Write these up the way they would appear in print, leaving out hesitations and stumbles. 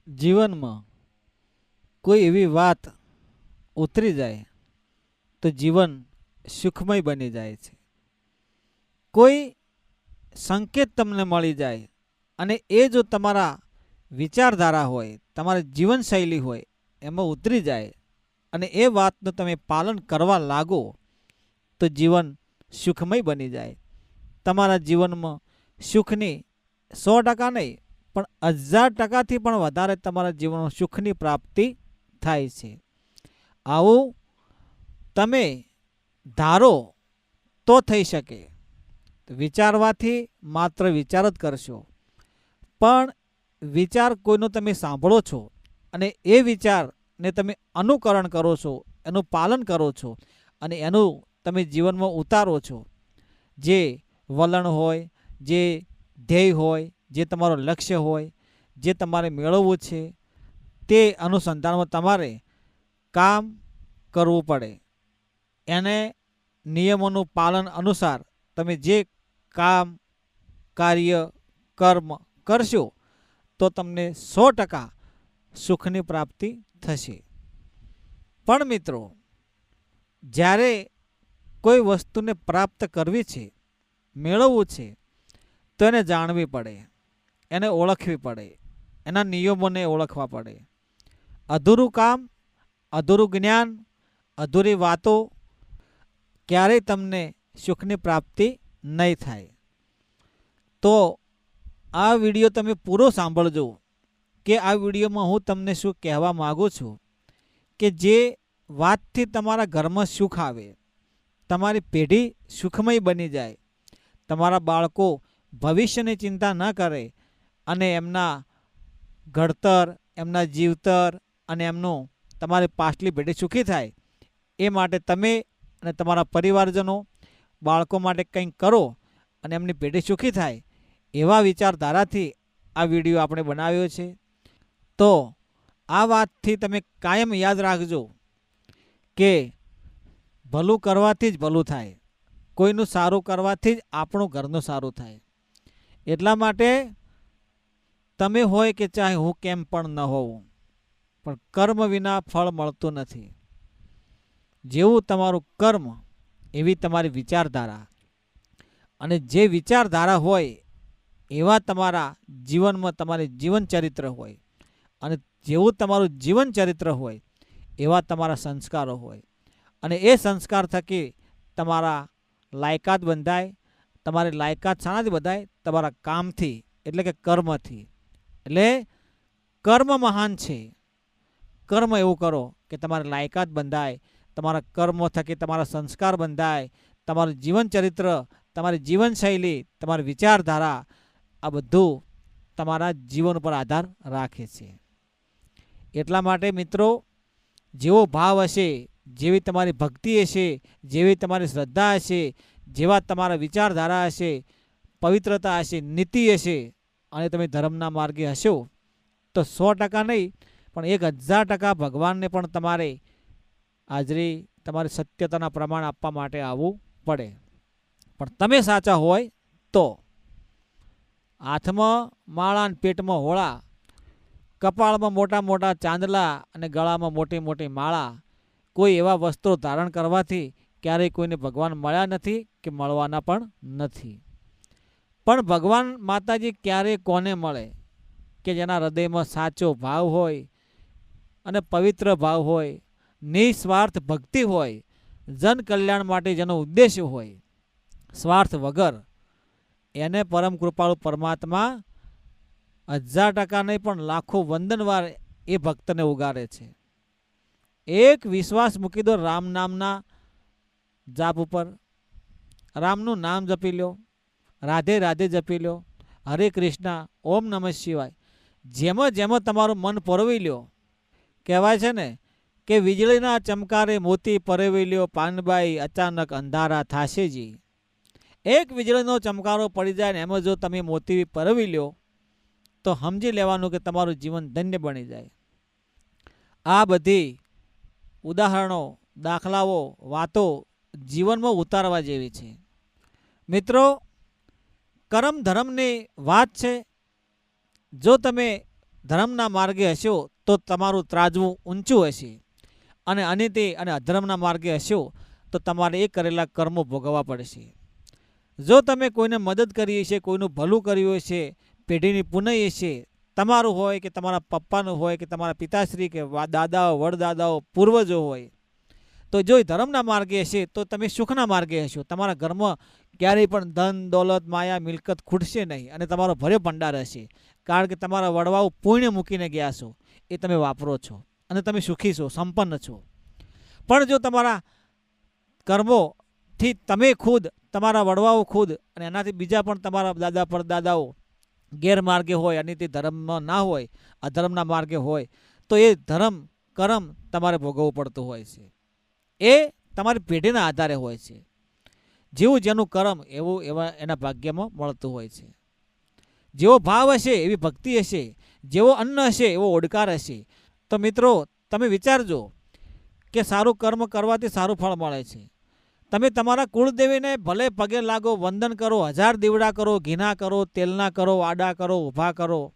જીવનમાં કોઈ એવી વાત ઉતરી જાય તો જીવન સુખમય બની જાય છે. કોઈ સંકેત તમને મળી જાય અને એ જો તમારા વિચારધારા હોય, તમારી જીવનશૈલી હોય, એમાં ઉતરી જાય અને એ વાતનું તમે પાલન કરવા લાગો તો જીવન સુખમય બની જાય. તમારા જીવનમાં સુખની 100% નહીં પણ 1000%થી પણ વધારે તમારા જીવનમાં સુખની પ્રાપ્તિ થાય છે. આવું તમે ધારો તો થઈ શકે. વિચારવાથી માત્ર વિચાર જ કરશો, પણ વિચાર કોઈનો તમે સાંભળો છો અને એ વિચારને તમે અનુકરણ કરો છો, એનું પાલન કરો છો અને એનું તમે જીવનમાં ઉતારો છો. જે વલણ હોય, જે ધ્યેય હોય, જે તમારો લક્ષ્ય હોય, જે તમારે મેળવવું છે તે અનુસંધાનમાં તમારે કામ કરવું પડે. એને નિયમોનું પાલન અનુસાર તમે જે કામ, કાર્ય, કર્મ કરશો તો તમને 100% સુખની પ્રાપ્તિ થશે. પણ મિત્રો, જ્યારે કોઈ વસ્તુને પ્રાપ્ત કરવી છે, મેળવવું છે, તો એને જાણવી પડે, એને ઓળખવી પડે, એના નિયમોને ઓળખવા પડે. અધૂરું કામ, અધૂરું જ્ઞાન, અધૂરી વાતો ક્યારેય તમને સુખની પ્રાપ્તિ નહીં થાય. તો આ વિડીયો તમે પૂરો સાંભળજો કે આ વિડીયોમાં હું તમને શું કહેવા માગું છું કે જે વાતથી તમારા ઘરમાં સુખ આવે, તમારી પેઢી સુખમય બની જાય, તમારા બાળકો ભવિષ્યની ચિંતા ન કરે અને એમના ઘડતર, એમના જીવતર અને એમનું તમારી પાછલી પેઢી સુખી થાય, એ માટે તમે અને તમારા પરિવારજનો બાળકો માટે કંઈક કરો અને એમની પેઢી સુખી થાય, એવા વિચારધારાથી આ વિડીયો આપણે બનાવ્યો છે. તો આ વાતથી તમે કાયમ યાદ રાખજો કે ભલું કરવાથી જ ભલું થાય, કોઈનું સારું કરવાથી જ આપણું ઘરનું સારું થાય. એટલા માટે તમે હોય કે ચાહે હું કેમ પણ ન હોઉં, પણ કર્મ વિના ફળ મળતું નથી. જેવું તમારું કર્મ એવી તમારી વિચારધારા, અને જે વિચારધારા હોય એવા તમારા જીવનમાં તમારી જીવન ચરિત્ર હોય, અને જેવું તમારું જીવન ચરિત્ર હોય એવા તમારા સંસ્કારો હોય, અને એ સંસ્કાર થકી તમારા લાયકાત બંધાય. તમારી લાયકાત શાનાથી બંધાય? તમારા કામથી, એટલે કે કર્મથી. એટલે કર્મ મહાન છે. કર્મ એવું કરો કે તમારી લાયકાત બંધાય, તમારા કર્મો થકી તમારા સંસ્કાર બંધાય, તમારું જીવન ચરિત્ર, તમારી જીવનશૈલી, તમારી વિચારધારા, આ બધું તમારા જીવન ઉપર આધાર રાખે છે. એટલા માટે મિત્રો, જેવો ભાવ હશે, જેવી તમારી ભક્તિ હશે, જેવી તમારી શ્રદ્ધા હશે, જેવા તમારા વિચારધારા હશે, પવિત્રતા હશે, નીતિ હશે, અને તમે ધર્મના માર્ગે હશો તો 100% નહીં પણ 1000% ભગવાનને પણ તમારે હાજરી, તમારી સત્યતાના પ્રમાણ આપવા માટે આવવું પડે. પણ તમે સાચા હોય તો. હાથમાં માળા અને પેટમાં હોળા, કપાળમાં મોટા મોટા ચાંદલા અને ગળામાં મોટી મોટી માળા, કોઈ એવા વસ્ત્રો ધારણ કરવાથી ક્યારેય કોઈને ભગવાન મળ્યા નથી કે મળવાના પણ નથી. પણ ભગવાન માતાજી ક્યારેય કોને મળે? કે જેના હૃદયમાં સાચો ભાવ હોય અને પવિત્ર ભાવ હોય, નિસ્વાર્થ ભક્તિ હોય, જન કલ્યાણ માટે જેનો ઉદ્દેશ્ય હોય, સ્વાર્થ વગર, એને પરમ કૃપાળુ પરમાત્મા 1000% નહીં પણ લાખો વંદનવાર એ ભક્તને ઉગારે છે. એક વિશ્વાસ મૂકી દો રામ નામના જાપ ઉપર. રામનું નામ જપી લો, રાધે રાધે જપી લો, હરે કૃષ્ણ, ઓમ નમઃ શિવાય. જેમાં જેમાં તમારું મન પરોવી લ્યો. કહેવાય છે ને કે વીજળીના ચમકારે મોતી પરોવી લ્યો, પાનબાઈ અચાનક અંધારા થાશે જી. એક વીજળીનો ચમકારો પડી જાય ને એમાં જો તમે મોતી પરોવી લ્યો તો સમજી લેવાનું કે તમારું જીવન ધન્ય બની જાય. આ બધી ઉદાહરણો, દાખલાઓ, વાતો જીવનમાં ઉતારવા જેવી છે. મિત્રો, કર્મ ધર્મની વાત છે. જો તમે ધર્મના માર્ગે હશો તો તમારું ત્રાજવું ઊંચું હશે, અને અનિતિ અને અધર્મના માર્ગે હશો તો તમારે એ કરેલા કર્મો ભોગવવા પડશે. જો તમે કોઈને મદદ કરી હશે, કોઈનું ભલું કર્યું હશે, પેઢીની પુનઃ હશે, તમારું હોય કે તમારા પપ્પાનું હોય કે તમારા પિતાશ્રી કે દાદાઓ વડદાદાઓ પૂર્વજો હોય, તો જો ધર્મના માર્ગે હશે તો તમે સુખના માર્ગે હશો. તમારા ઘરમાં ક્યારેય પણ ધન દોલત માયા મિલકત ખૂટશે નહીં અને તમારો ભર્યો ભંડાર હશે, કારણ કે તમારા વડવાઓ પુણ્ય મૂકીને ગયા છો એ તમે વાપરો છો અને તમે સુખી છો, સંપન્ન છો. પણ જો તમારા કર્મોથી તમે ખુદ, તમારા વડવાઓ ખુદ અને એનાથી બીજા પણ તમારા દાદા પરદાદાઓ ગેરમાર્ગે હોય, અનિતિ ધર્મમાં ના હોય, અધર્મના માર્ગે હોય, તો એ ધર્મ કર્મ તમારે ભોગવવું પડતું હોય છે. એ તમારી પેઢીના આધારે હોય છે. જેવું જેનું કર્મ એવું એવા એના ભાગ્યમાં મળતું હોય છે. જેવો ભાવ હશે એવી ભક્તિ હશે, જેવો અન્ન હશે એવો ઓડકાર હશે. તો મિત્રો તમે વિચારજો કે સારું કર્મ કરવાથી સારું ફળ મળે છે. તમે તમારા કુળદેવીને ભલે પગે લાગો, વંદન કરો, 1000 દીવડા કરો, ઘીના કરો, તેલના કરો, આડા કરો, ઊભા કરો,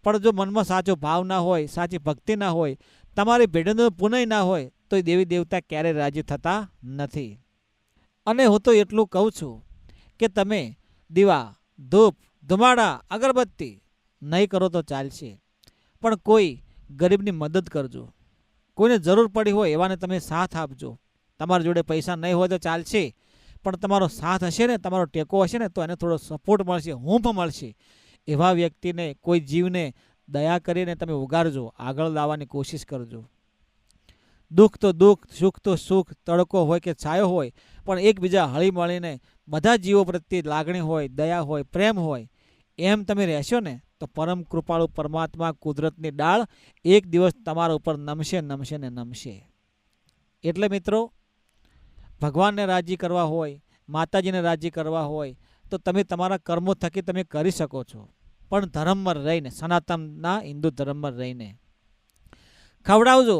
પણ જો મનમાં સાચો ભાવ ના હોય, સાચી ભક્તિ ના હોય, તમારી ભેડનું પુનઃ ના હોય, તો દેવી દેવતા ક્યારેય રાજી થતા નથી. અને હું તો એટલું કહું છું કે તમે દીવા, ધૂપ, ધુમાડા, અગરબત્તી નહીં કરો તો ચાલશે, પણ કોઈ ગરીબની મદદ કરજો. કોઈને જરૂર પડી હોય એવાને તમે સાથ આપજો. તમારા જોડે પૈસા નહીં હોય તો ચાલશે, પણ તમારો સાથ હશે ને, તમારો ટેકો હશે ને, તો એને થોડો સપોર્ટ મળશે, હૂંફ મળશે. એવા વ્યક્તિને, કોઈ જીવને દયા કરીને તમે ઉગારજો, આગળ લાવવાની કોશિશ કરજો. દુઃખ તો દુઃખ, સુખ તો સુખ, તડકો હોય કે છાયો હોય, પણ એકબીજા હળી મળીને બધા જીવો પ્રત્યે લાગણી હોય, દયા હોય, પ્રેમ હોય, એમ તમે રહેશો ને તો પરમ કૃપાળુ પરમાત્મા કુદરતની ડાળ એક દિવસ તમારા ઉપર નમશે, નમશે ને નમશે. એટલે મિત્રો, ભગવાનને રાજી કરવા હોય, માતાજીને રાજી કરવા હોય, તો તમે તમારા કર્મો થકી તમે કરી શકો છો, પણ ધર્મમાં રહીને, સનાતનના હિન્દુ ધર્મમાં રહીને. ખવડાવજો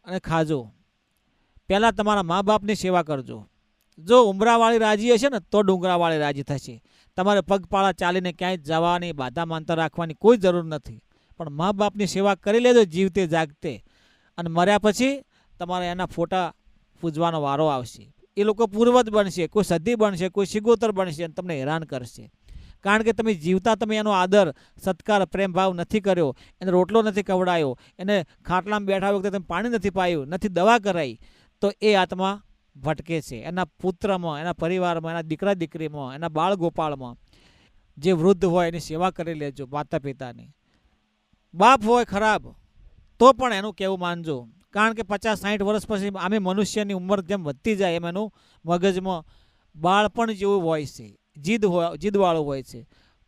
અને ખાજો. પહેલાં તમારા મા બાપની સેવા કરજો. જો ઉમરાવાળી રાજી હશે ને તો ડુંગરાવાળી રાજી થશે. તમારે પગપાળા ચાલીને ક્યાંય જવાની, બાધા માનતા રાખવાની કોઈ જરૂર નથી, પણ મા બાપની સેવા કરી લેજો જીવતે જાગતે, અને મર્યા પછી તમારે એના ફોટા પૂજવાનો વારો આવશે. એ લોકો પૂર્વજ બનશે, કોઈ સદી બનશે, કોઈ સિગોતર બનશે અને તમને હેરાન કરશે. કારણ કે તમે જીવતા તમે એનો આદર, સત્કાર, પ્રેમ ભાવ નથી કર્યો, એને રોટલો નથી ખવડાયો, એને ખાટલામાં બેઠા વખતે તમે પાણી નથી પાયું, નથી દવા કરાવી, તો એ આત્મા ભટકે છે. એના પુત્રમાં, એના પરિવારમાં, એના દીકરા દીકરીમાં, એના બાળ ગોપાળમાં. જે વૃદ્ધ હોય એની સેવા કરી લેજો, માતા પિતાની. બાપ હોય ખરાબ તો પણ એનું કહેવું માનજો, કારણ કે 50-60 વર્ષ પછી આમે મનુષ્યની ઉંમર જેમ વધતી જાય એમ એનું મગજમાં બાળપણ જેવું હોય છે, જીદવાળું હોય છે.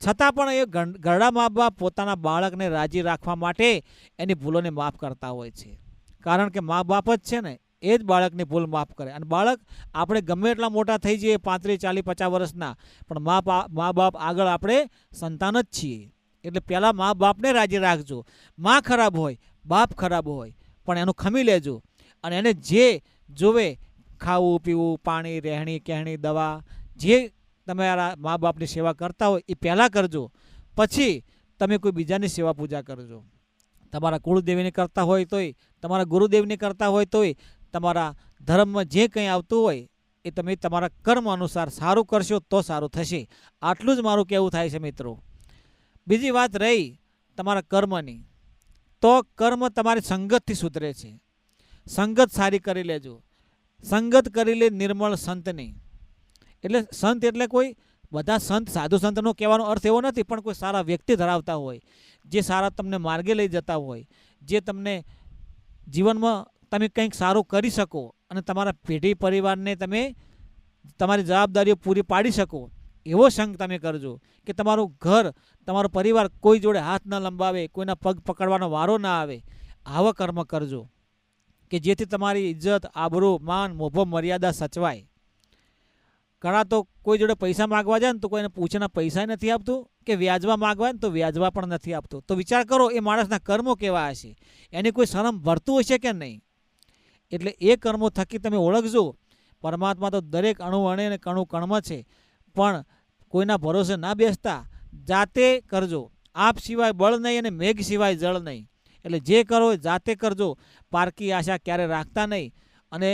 છતાં પણ એ ઘરડા મા બાપ પોતાના બાળકને રાજી રાખવા માટે એની ભૂલોને માફ કરતા હોય છે, કારણ કે મા બાપ જ છે ને એ જ બાળકની ભૂલ માફ કરે. અને બાળક આપણે ગમે એટલા મોટા થઈ જઈએ, 35, 40, 50 વર્ષના, પણ મા બાપ આગળ આપણે સંતાન જ છીએ. એટલે પહેલાં મા બાપને રાજી રાખજો. મા ખરાબ હોય, બાપ ખરાબ હોય, પણ એનું ખમી લેજો, અને એને જે જોવે, ખાવું પીવું, પાણી, રહેણી કહેણી, દવા, જે તમારા મા બાપની સેવા કરતા હોય એ પહેલાં કરજો, પછી તમે કોઈ બીજાની સેવા પૂજા કરજો. તમારા કુળદેવીને કરતા હોય તોય, તમારા ગુરુદેવને કરતા હોય તોય, તમારા ધર્મમાં જે કંઈ આવતું હોય એ તમે તમારા કર્મ અનુસાર સારું કરશો તો સારું થશે. આટલું જ મારું કહેવું થાય છે મિત્રો. બીજી વાત રહી તમારા કર્મની, તો કર્મ તમારી સંગતથી સુધરે છે. સંગત સારી કરી લેજો. સંગત કરી લે નિર્મળ સંતની. એટલે સંત એટલે કોઈ બધા સંત, સાધુ સંતનો કહેવાનો અર્થ એવો નથી, પણ કોઈ સારા વ્યક્તિ ધરાવતા હોય, જે સારા તમને માર્ગે લઈ જતા હોય, જે તમને જીવનમાં તમે કંઈક સારું કરી શકો અને તમારા પેઢી પરિવારને તમે તમારી જવાબદારીઓ પૂરી પાડી શકો, એવો સંગ તમે કરજો કે તમારું ઘર, તમારો પરિવાર કોઈ જોડે હાથ ન લંબાવે, કોઈના પગ પકડવાનો વારો ના આવે. આવા કર્મ કરજો કે જેથી તમારી ઇજ્જત, આબરૂ, માન, મોભો, મર્યાદા સચવાય. ઘણા તો કોઈ જોડે પૈસા માગવા જાય ને તો કોઈને પૂછેના પૈસા નથી આપતું, કે વ્યાજવા માગવા ને તો વ્યાજવા પણ નથી આપતું. તો વિચાર કરો એ માણસના કર્મો કેવા હશે, એની કોઈ શરમ ભરતું હશે કે નહીં. એટલે એ કર્મો થકી તમે ઓળખજો. પરમાત્મા તો દરેક અણુ અણે અને કણુ કણમાં છે, પણ કોઈના ભરોસે ના બેસતા જાતે કરજો. આપ સિવાય બળ નહીં અને મેઘ સિવાય જળ નહીં. એટલે જે કરો એ જાતે કરજો, પારકી આશા ક્યારે રાખતા નહીં. અને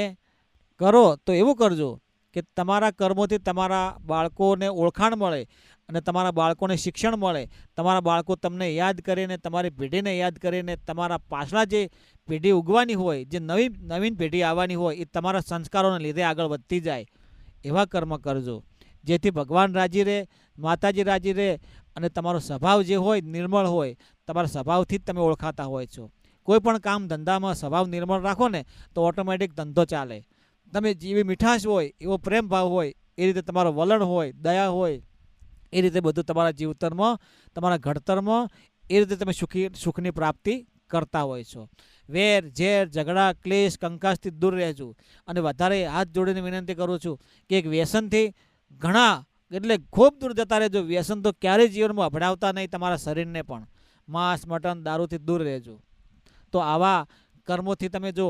કરો તો એવું કરજો કે તમારા કર્મોથી તમારા બાળકોને ઓળખાણ મળે અને તમારા બાળકોને શિક્ષણ મળે. તમારા બાળકો તમને યાદ કરીને, તમારી પેઢીને યાદ કરીને, તમારા પાછલા જે પેઢી ઉગવાની હોય, જે નવીન પેઢી આવવાની હોય, એ તમારા સંસ્કારોને લીધે આગળ વધતી જાય. એવા કર્મ કરજો જેથી ભગવાન રાજી રહે, માતાજી રાજી રહે અને તમારો સ્વભાવ જે હોય નિર્મળ હોય. તમારા સ્વભાવથી જ તમે ઓળખાતા હોય છો. કોઈ પણ કામ ધંધામાં સ્વભાવ નિર્મળ રાખો ને તો ઓટોમેટિક ધંધો ચાલે. તમે જેવી મીઠાશ હોય, એવો પ્રેમ ભાવ હોય, એ રીતે તમારો વલણ હોય, દયા હોય, એ રીતે બધું તમારા જીવતરમાં, તમારા ઘડતરમાં એ રીતે તમે સુખની પ્રાપ્તિ કરતા હોય છો. વેર ઝેર ઝઘડા ક્લેશ કંકાસથી દૂર રહેજો. અને વધારે હાથ જોડીને વિનંતી કરું છું કે એક વ્યસનથી ઘણા એટલે ખૂબ દૂર જતા રહેજો. વ્યસન તો ક્યારેય જીવનમાં અભડાવતા નહીં તમારા શરીરને પણ. માંસ મટન દારૂથી દૂર રહેજો. તો આવા કર્મોથી તમે જો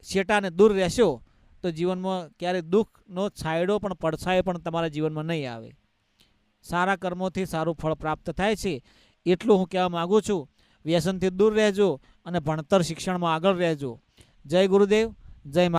શેટાને દૂર રહેશો તો જીવનમાં ક્યારેય દુઃખનો છાંયડો પણ પડછાયો પણ તમારા જીવનમાં નહીં આવે. સારા કર્મોથી સારું ફળ પ્રાપ્ત થાય છે એટલું હું કહેવા માગું છું. વ્યસનથી દૂર રહેજો અને ભણતર શિક્ષણમાં આગળ રહેજો. જય ગુરુદેવ, જય મા.